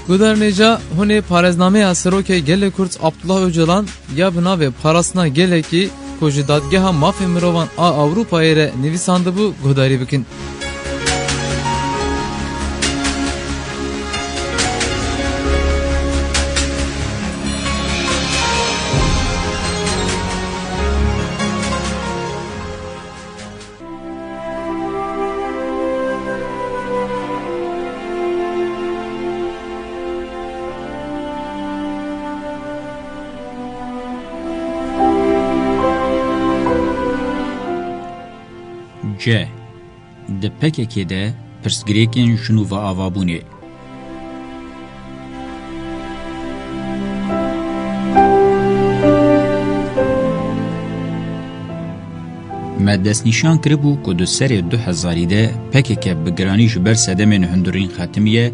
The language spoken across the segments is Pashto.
Guderneca hune parezname aseroke gele Kurt Abdullah Öcalan ya bina ve parasına gele ki koji dadgeha mafya mirovan a Avrupa'ya re nivisandı bu godari bikin. C. De PKK'de pirsgirêkên jinû ve avabûnê. Me destnîşan kiribû ku di serê 2000 de PKK bi giranî ji ber sedemên hundirîn xetimiye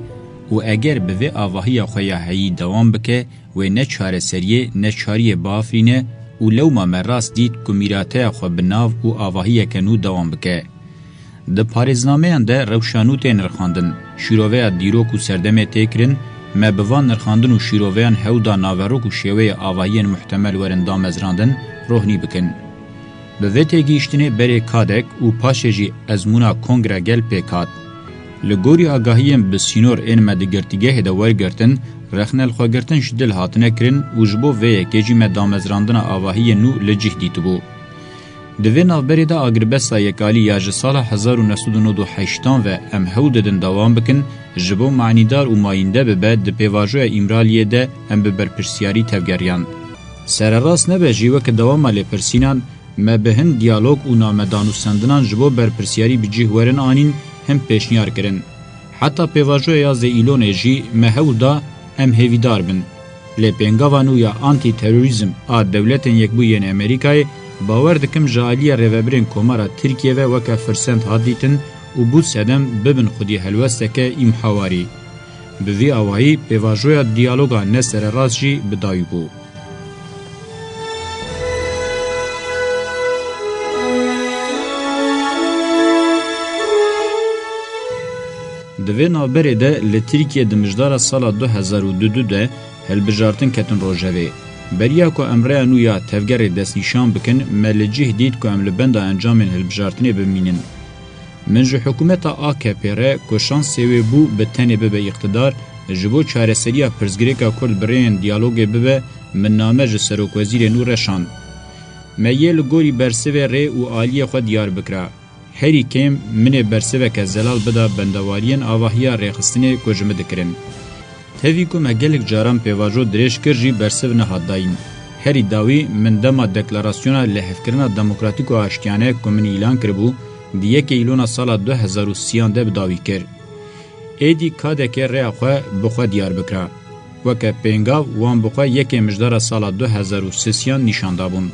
û eger bi vê avahiya xwe ya heyî dewam bike wê ne çareseriyê ne çariyê biafirîne û lewma me rast dît ku mîrateya xwe bi nav û avahiyeke nû dewam bike. Di parêznameyan de rewşanû tê nirxandin, şîroveya dîrok û serdemê tê kirin, me bi van nirxandin û şîroveyan hewda naverok û şêweyê avahiyên muhtemel werin damezrandin, rohnî bikin. Bi vê têgihîştinê berê kadek û paşê jî ezmûna kongre gel pêk hat. Li gorî agahiyên bi sînor ên me di girtîgehê de wergirtin, rexnelxwegirtin ji dil hatine kirin û ji bo vê yekê jî me damezrandina avahiyên nû li cih dîtibû. Di vê navberê de agiribesta yekalî ya ji sala 1998 ve em hewl didin dewam bikin, ji bo manîdar û mayînde bibe di pêvajoya îmraliyê de em bi berpirsiyarî tevgeriyan. Sererast nebe jî weke dewama lêpirsînan, me bi hin diyalog û namedanûsendinan ji bo berpirsiyarî bi cih werin anîn hem pêşniyar kirin. Heta pêvajoya ya Zeîlonê jî me hewl da em hêvîdar bin. Lê pêngava nû ya antîterorîzm a dewletên Yekbûyên Amerîkayê باور دکم جالیه رهبرین کمارا ترکیه و وکه فرسند هادیتن و بود سدم ببن خودی هلوستکه امحواری. به وی آواهی پیواجویا دیالوگا نسر راست جی بدایو بو. دوی نابره ده لترکیه دمجدار سال 2022 ده هلبجارتن کتن روژوه. بریا کو امره نو یا تفگر دست نشان بکن ملجه دید کو امل بند انجام هلبجارتنی بمینن. من جو حکومت AKP ره کو شانس سوی بو به تنه به اقتدار جبو چارەسەریya پرزګریکا کورد برین دیالوگ به من نامه ج سروک وزیر نور شان. میل گوری برسوه ره او عالی خو دیار بکرا. هری کم من برسوه که زلال بدا بندواریان آواهیا رخصتنی کوجمه دکرن. هەوی کو مەگەلێک جاران پێواژۆ درێژ کرد jî bersiv nehadayîn. Herî dawî min dema deklarasyona lehevkirina demokratîk û aştiyaneyek ku min îlan kiribû, di yekê îlona sala 2030 de bi dawî kir. Êdî kadekê rêya xwe bi xwe diyar bikira. Weke pêngav wan bi xwe yekê mijdara sala 2030 nîşan dabûn.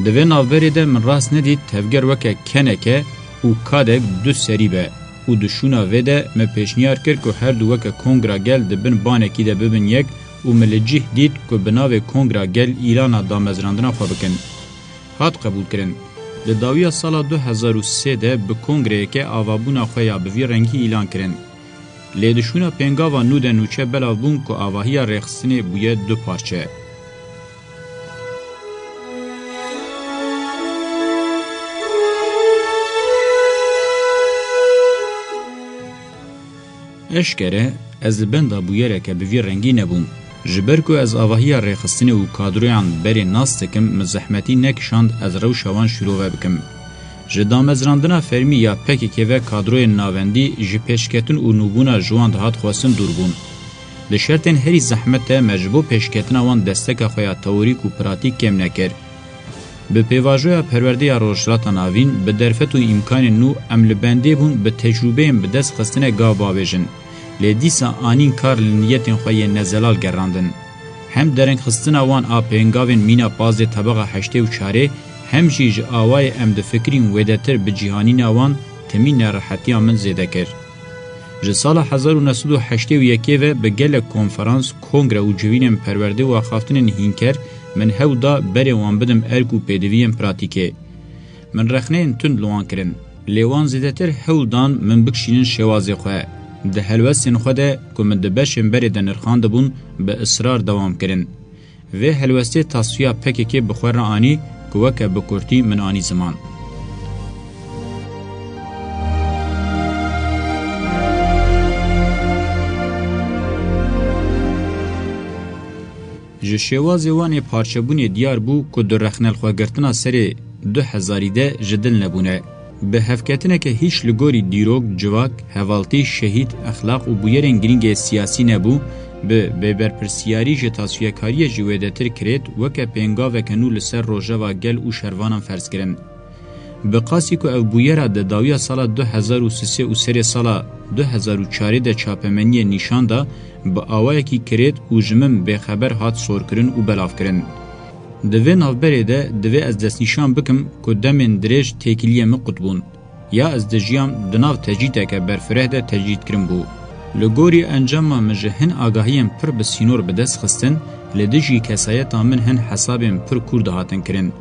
Di vê navberê de min rast nedît tevger weke keneke û kadek du serî be. û dişûna vê de me pêşniyar kir ku her du weke kongra gel dibin banekî de bibin yek û me li cih dît ku bi navê kongra gel îlana damezrandina xwe bikin. Hat qebûl kirin. Li dawiya sala 2003 de bi kongreyeke avabûna xwe ya bi vî rengî îlan kirin. Lê dişûna pêngava nû de nûçe belav bûn ku avahiya rêxistinê bûye du parçe. Eşkere, ez li benda bûyereke bi vî rengî nebûm. Ji ber ku ez avahiya rêxistinê û kadroyan berê nas dikim, min zehmetî nekişand ez rewşa wan şîrove bikim. Ji damezrandina fermî ya PKK ve kadroyên navendî ji pêşketin û nûbûna ji wan dihat xwestin dûrbûn. Li şertên herî zehmet te me ji bo pêşketina wan desteka xwe ya teorîk û pratîk kêm nekir. Bi pêvajoya perwerdeya rojhilata navîn, bi derfet û îmkanên nû em li bendê bûn bi tecrûbeyên bi dest xistinê gav bavêjin. Lê dîsa anîn kar li niyetên xwe yên nezelal gerandin. Hem dereng xistina wan a pêngavên mîna pazê tebeqa heştê û çarê, hem jî ji awayê em difikirîn wêdetir bi cîhanîna wan timî nerehetiya min zêde kir. Ji sala 1981 ve bi gelek konferans, kongre û civînên perwerdê û axaftinên hînker min hew da berê wan bidim erk û pêdiviyên pratîkê. Min rexneyên tund li wan kirin. Lê wan zêdetir hewl dan min bikişînin şewazê xwe. ده هلوستین خوده که من ده بشن بری ده نرخان دبون به اصرار دوام کرن. و هلوستی تصفیه پککی بخور آنی که وکه بکورتی من آنی زمان. جشوازی وانی پارچبونی دیار بو که در رخنل خواگرتنا سری 2000 ده جدل نبونه. به هفکتنه که هیچ لگوری دیروگ، جواک، حوالتی، شهید، اخلاق و بویرین گرینگ سیاسی نبو به برپرسیاری جه تصفیه کاری جویده تر کرد وکه پینگا وکنو لسر روژه و گل و شروانم فرض کرن. به قاسی که او بویره ده داویا سال 2003 و سری سال 2004 ده چاپمنی نیشان ده با آوائه کی کرد و جمم به خبر هات سور کرن و بلاف کرن. دوی نافبره ده دوی از دست نشان بکم که دمین دریج تکیلیه مقود یا از دجیام دناو تجیده که برفره ده تجید کرن بو. لگوری انجام مجه هن آگاهیم پر بسینور بدست خستن لدجی کسایتا من هن حسابیم پر کرده هاتن کرن.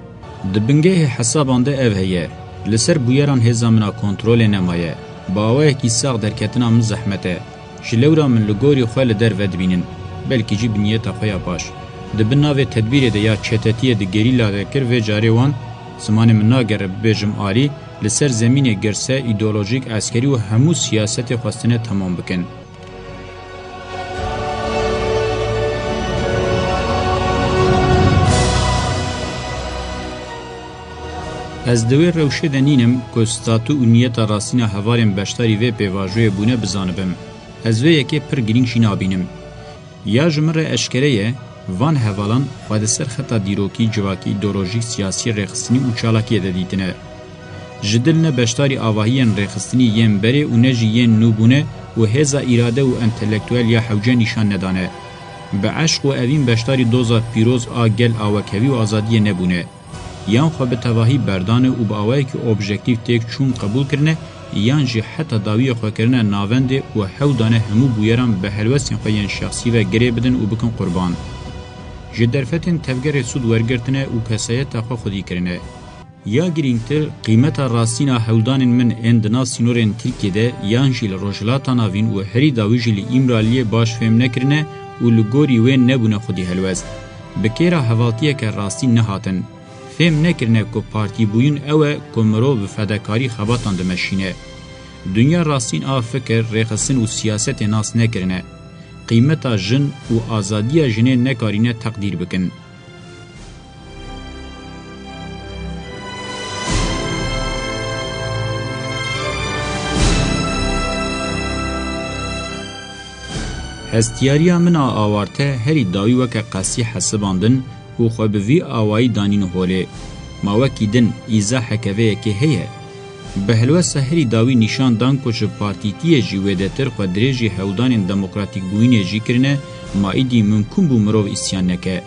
دبنگه حسابان ده او هیه لسر بویران هزامنا کنترول نمایه با آوائه کی ساق درکتنا من زحمته جلورا من لگوری خواه در ود بینن بلکی جی بنیتا خواه باش دبن ناوه تدبیر ده یا چتتیه ده گریلا ده کر و جاری وان زمان من ناگر بیجم آلی لسر زمین گرسه ایدولوژیک عسکری و همو سیاست خواستنه تمام بکن. از دوی روشه دنینم که ستاتو و نیت راستین هوارم بشتاری و پیواجوی بونه بزانبم. از وی یکی پر گرینگشی نابینم. یا جمره اشکره وان هوالان خواهد سر خطا دیروکی جواکی ایدولوژیک سیاسی رخصتنی و چالاکی دادیتنه. جدل نه بشتاری آواهیان رخصتنی یم بره و نجی ین نوبونه و هزا اراده و انتلکتوال یا حوجه نشان ندانه. به عشق و اوین بشتاری دوزا پیروز آگل آوکوی و آزادی نبونه. یان خو به تواهی بردانه و با آوایی که اوبژکتیو تیک چون قبول کرنه یان جی حتی داوی خو کرنه ناونده و حودانه همو بویران به حلوستین خوین شخصی و گره بدن و بکن قربان. جدرفتین تفگر سود ورگرتنه و کسایت خو خودی کرنه. یا گرینگتر قیمت راستین حودان من اندنا سینورین ترکیه ده یان جیل روشلاتا ناوین و هری داوی جیل ایمرالی باش فهم نکرنه و لگوری وین نبونه خودی حلوست. بکیرا حوالتیه که راستین نهاتن. فهم نکرنه که پارتی بوین اوه که مرو به فدکاری خباتان دمشینه. دنیا راستین فکر ریخصن و سیاست ناس نکرنه. قیمتا جن و آزادی جنه نکارینه تقدیر بکن. هستیاریا من آوارته هری داوی وکه قاسی حسباندن و خو به وی آوایی دانین هوله ما وکی دن ایزا حکوه که هیه به حلوه سهری داوی نشان دان که پارتیتی جیویده تر خو دریجی هودان دموکراتیک بوینه جی کرنه ما ایدی ممکن بو مرو اسیان نکه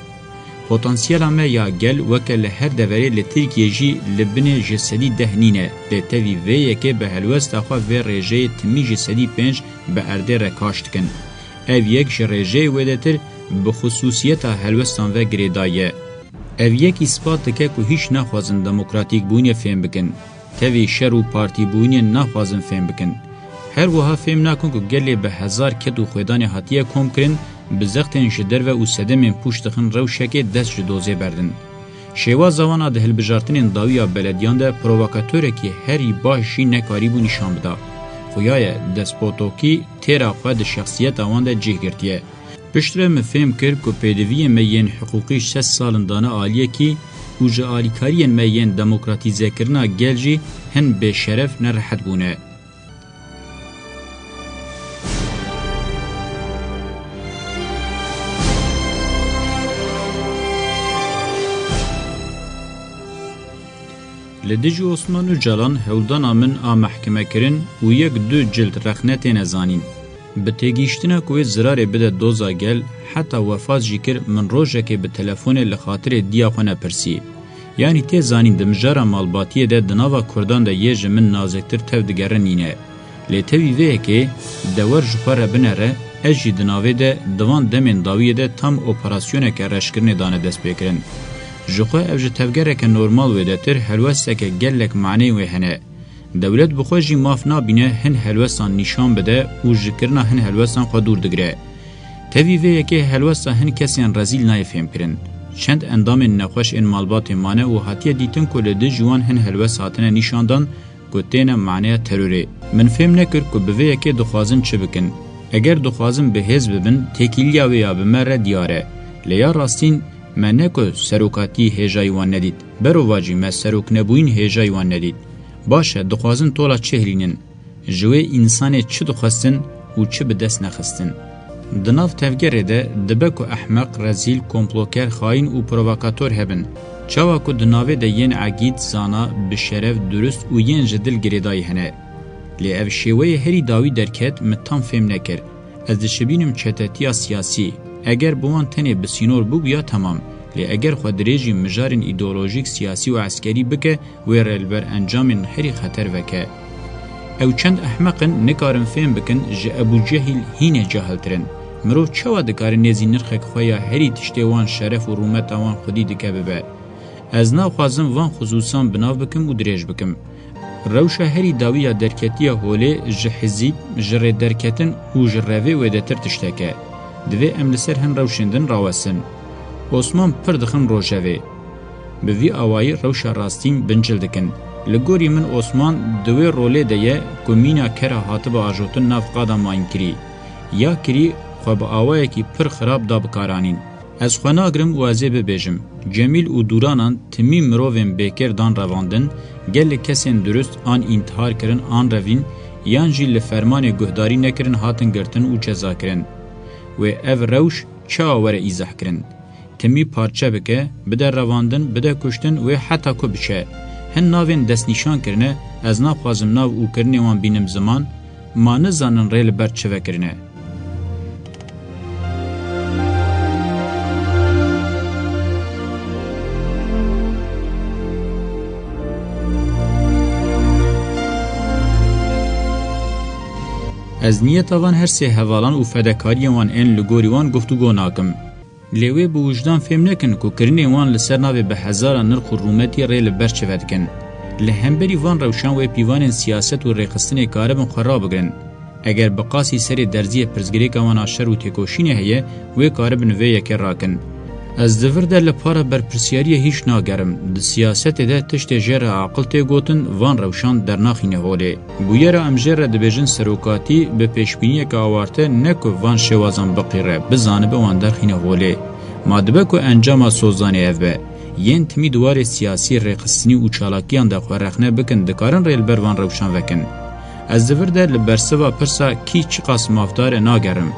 پوتانسیل همه یا گل وکه لهر دوره لترکیه جی لبنه جسدی دهنینه لتوی ویه که به حلوه استخوا و ریجه تمی جسدی پنج به ارده رکاشت کن او یک ریجه ویده تر بخصوصیت هلوستان و گریدایه. او یک اثبات که هیچ نخوازن دموکراتیک بوینه فهم بکن. توی شر و پارتی بوینه نخوازن فهم بکن. هر وها فهم نکن که گلی به هزار کت و خویدان حتیه کم کرن بزختن جدر و او سدمین پوشتخن روشکه دست جدوزه بردن. شیوا زوانا ده هلبجارتنین داویا بلدیان ده پرووکاتوره که هری باشی نکاری بو نشان بدا. خویای دسپوتوکی تیرا خواه شخصیت آوان ده جه گرتیه. پشتره مفهم کرد که پیدوی میین حقوقی 6 سالن دانه آلیه کی و جه آلیکارین میین دموکراتیزه کرنا گل جی هن به شرف نرحت بونه. لدیجو عثمان و جلان هولدان آمن محکمه کرن و یک دو جلد رخنت نزانین. به تگیشتنا کوی زرار بده دوزا گل حتی وفاز جیکر من روژه که به تلفون لخاطر دیاخونه پرسی. یعنی تی زانین دمجارا مالباتیه ده دناوا کردان ده یه جمن نازکتر تف دگره نینه. لیتوی ویه که دور جخواره بنره اجی دناوه ده دوان دمین داویه ده تام اپراسیونه که رشکرنه دانه دست بکرن. جخواه اوج تفگره که نورمال ویده تر حلوسته که گلک معنی وی هنه. دولت بخوجی ماف نابینه هن هلوسان نشان بده و جکرنا هن هلوسان خوا دور دگره. تاوی وی که هلوسا هن کسیان رزیل نای فهم کرن. چند اندام نخوش این مالبات مانه و حتیه دیتن کل ده جوان هن هلوس هاتنه نشاندان گوتین معنی تروره. من فهم نکر که بوی که دخوازن چه بکن. اگر دخوازن به حزب ببن تکیلیا ویا بمره دیاره. لیا راستین من نکو سروکاتی هجای وان ندید. برو واجی ما سروک نبوین هجای وان ندید. باشه دخوازن طولا چهرینن. جوه انسان چه دخواستن و چه به دست نخستن. دناف تفگره ده دبکو احمق رزیل کمپلوکر خاین و پرووکاتور هبن. چاوا کو دناوه ده ین عقید زانا بشرف درست و ین جدل گریدای هنه. لی او شیوه هری داوی درکت متان فهم نکر. از دشبینم چتتیا سیاسی. اگر بوان تنه بسینور بو بیا تمام. لی اگر خود ریجی مجارن ایدئولوژیک سیاسی و عسکری بکه و رلبر انجام هری خطر وکه. او چند احمقن نکارن فهم بکن جه ابو جهل هین جاهل ترن. مرو چوا دکار نزی نرخک خویا هری تشتی وان شرف و رومت وان خودی دکه ببه. از ناو خوازم وان خصوصا بناو بکم و دریج بکم. روشا هری داویا درکتیا هوله جه حزیب جره درکتن و جروه و دتر تشتکه. دوی املسر هن روشندن راوسن. عثمان پر دخن روشوه. به وی آوائی روشا راستین بنجل دکن. لگوری من عثمان دوی روله دیه کمینا کره حاطب آجوتن ناف قادا ماین کری. یا کری خواب آوائی که پر خراب دا بکارانین. از خوناگرم وازه ببیجم. جمیل و دورانان تمی مرووین بیکر دان رواندن گل کسین درست آن انتحار کرن آن روین یان جی لفرمان گهداری نکرن هاتن گرتن و جزا کرن. و او روش چه آوره ایزح کرن. تمی پارچه بکه بده رواندن بده کشتن و حتی که بچه. هن ناوین دست نشان کرنه از ناپازم ناو او کرنه وان بینم زمان ما نزانن ریل بر چوه کرنه. از نیت وان هر سه حوالان و فداکاری وان ان لگوری وان گفتگو ناکم. لیوی به وجدان فهم نکن که کرنی وان لسر ناوی به هزار نرخ و رومتی ریل برچه ودکن. لهمبری وان روشان و پیوان سیاست و ریخستن کاربن خراب گرن. اگر بقاسی سری درزی پرزگری که وان آشر و تکوشینه هیه و کاربن وی یکی راکن. از دور در لپاره برپرسیاری هیچ ناگرم. د سیاست ده تشت جره عقل تی گوتن وان روشان در ناخینه هوله. بویر ام جره دبیجن سروکاتی به پیشبینی که آورته نکو وان شوازان بقیره بزانه به وان در خینه هوله. مادبه که انجام سوزانه اف به. ین تمی دوار سیاسی ریقصنی و چالاکیان ده خورخنه بکن دکارن ریل بر وان روشان وکن. از دور در لبرسوا پرسا کی چی قاسم افدار ناگرم.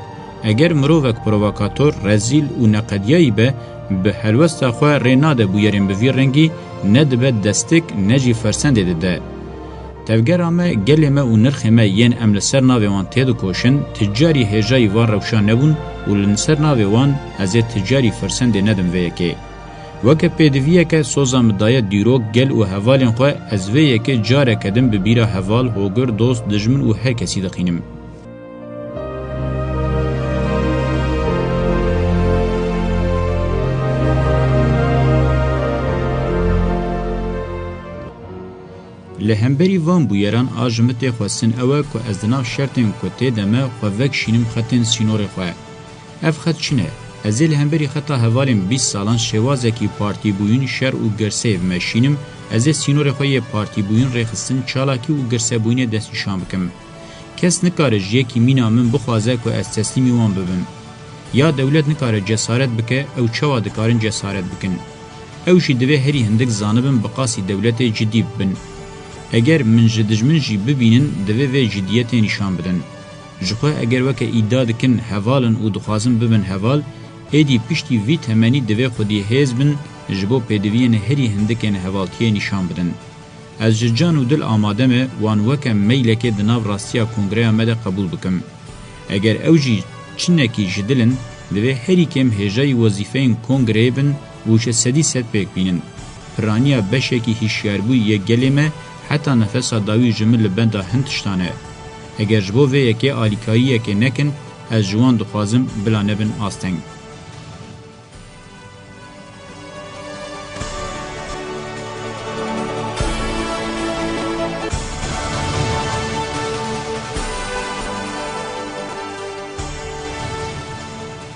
اگر مرووک پرووکاتور رزیل و نقدیایی به هلوستا خواه ریناده بویرین بوی رنگی ند به دستک نجی فرسند ده. تفگر آمه گلمه و نرخمه ین امل سر ناوی وان تیدو کوشن تجاری هجای وان روشان نبون و لنسر ناوی وان از تجاری فرسند ندم ویکی. وکه پیدویه که سوزا مدایه دیروک گل و حوالین خواه از ویه که جاره کدم ببیره حوال هوگر دوست دجمن و هر کسی دقینم. لهمبری وان بویران آجمت خواستن اوه که از دناف شرطن کته دمه خواه شینم خطن سینور خواه. اف خط چنه؟ از لهمبری خطا حوالیم 20 سالان شوازه کی پارتی بوین شر و گرسه مشینم از سینور خواه پارتی بوین ریخستن چالاکی و گرسه بوین دستشان بکم. کس نکاره جیکی مینا من بخوازه که از تسلیمی وان ببن. یا دولت نکاره جسارت بکه او چوا دکارن جسارت بکن. اوشی دوه هری هندک زانبن بقاسی دولت جدی ببن. اگر من جدجمن جی ببینن دوه و جدیت نشان بدن. جخواه اگر وکه ایداد کن حوالن و دخوازن ببن حوال ایدی پشتی وی تمنی دوه خودی حزبن جبو پیدوین هری هندکن حوالتی نشان بدن. از جان و دل آمادمه وان وکه میلکه دناو راستیا کنگره آمده قبول بکم. اگر اوجی چنکی جدلن دوه هری کم هجای وظیفه کنگره بن وچه سدی ست پیک بینن. پرانیا بشکی هیشیاربوی یک گلمه حتی نفس داوی جمل بنده هنتشتانه. اگر جبو و یکی آلیکایی یکی نکن از جوان دخوازم بلا نبن آستنگ.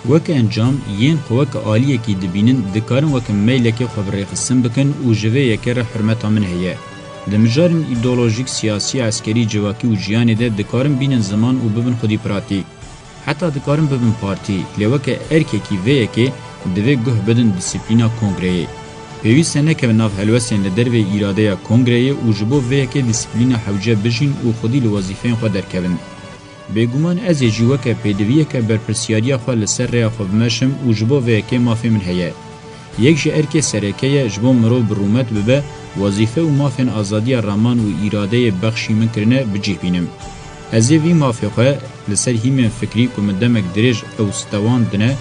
وک انجام یین قوک عالیه کی دبینن دکارن وک میلکی خبری قسم بکن او جوه یکر حرمت من هیه دمجارن ایدئولوژیک سیاسی عسکری جواکی و جیانی ده دکارن بینن زمان و ببن خودی پراتی حتی دکارن ببن پارتی لوک ارکی وی کی دوی گه بدن دیسیپلینا کنگره پیوسته نکه ناف هلوسین لدر و ایراده کنگره و جبو وی کی دیسیپلینا حوجه بجین و خودی لوظیفین خود درکبن بگومان از جیوه که پیدویه که برپرسیاریا خو لسر ریا خو بمشم و جبو وی که مافی من هیه یک جه ارک سرکه جبو مرو برومت ببه وظیفه و مافین آزادی رامان و ایراده بخشی من کرنه بجیه بینم از وی مافی خو لسر هیم فکری که مدمک دریج او ستوان دنه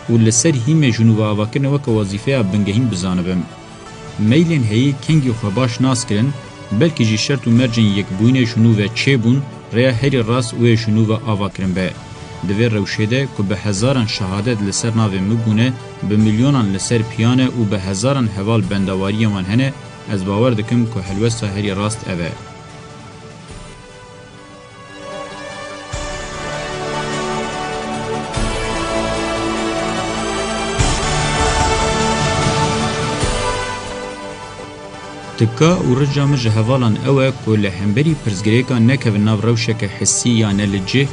و لسر هیم جنوب آواکرنه وک وظیفه بنگهین بزانبم میلین هی کنگی خو باش ناس کرن بلکه جی شرط و مرجن یک بوینه جنوب چه بون ریا هری راست و شنو و آواکرن به دوی روشیده که به هزاران شهادت لسر ناوی مبونه به میلیونان لسر پیانه و به هزاران حوال بندواری من هنه از باور دکم که حلوستا هری راست اوه تکا و رجام جهوالان اوه که لحنبری پرزگریکا نکو ناو روشک حسی یا نلجه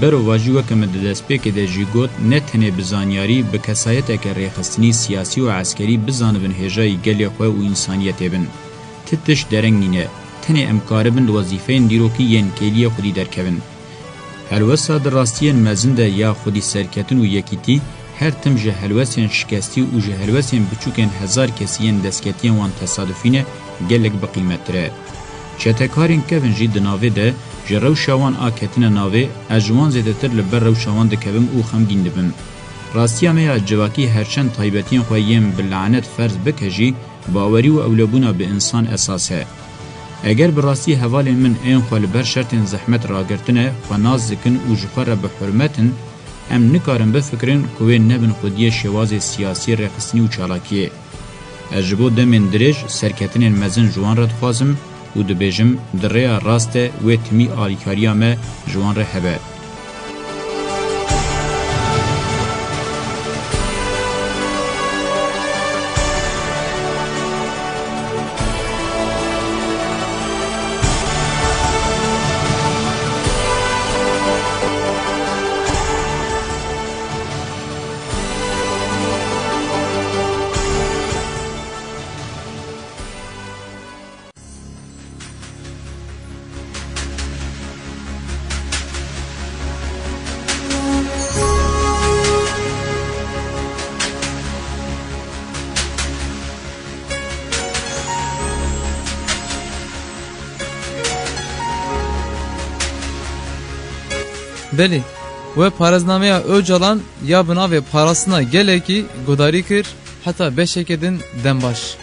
برو واجوه که مددست پیک ده جیگوت نتنه بزانیاری بکسایت اکر ریخستنی سیاسی و عسکری بزانبن هجای گلی خواه و انسانیت بن تتش درنگ نینه تنه امکاربن لوظیفین دیروکی ین کلیه خودی درکبن هلوسا در راستین مزنده یا خودی سرکتن و یکیتی هر تم جهلوسین شکستی و جهلوسین بچوکن هزار کسیین دستکتین وان تصادفینه گلک بقیمت تره. چتکارین کبن جی دناوه ده جرو شوان آکتین ناوه اجوان زیده تر لبر رو شوان دکبم او خمگین دبن. راستی همه جواکی هرچند طایبتین خواهیم بلعنت فرض بکجی باوری و اولبونا به انسان اساسه. اگر براستی حوال من این خوال بر شرط زحمت راگرتنه و ناز زکن و جخور به حرمتن ام نکارم بفکرن کوی نبن خودی شواز سیاسی رقصنی و چالاکیه. اجبو دمین درج سرکتن مزن جوان را دخوازم و دبیجم دریا راسته و تمی آلیکاریا ما جوان را هبه. بلی و پارزنامه Öcalan ya bina ve parasına geleki godari kir hatta beşekedin dembaş.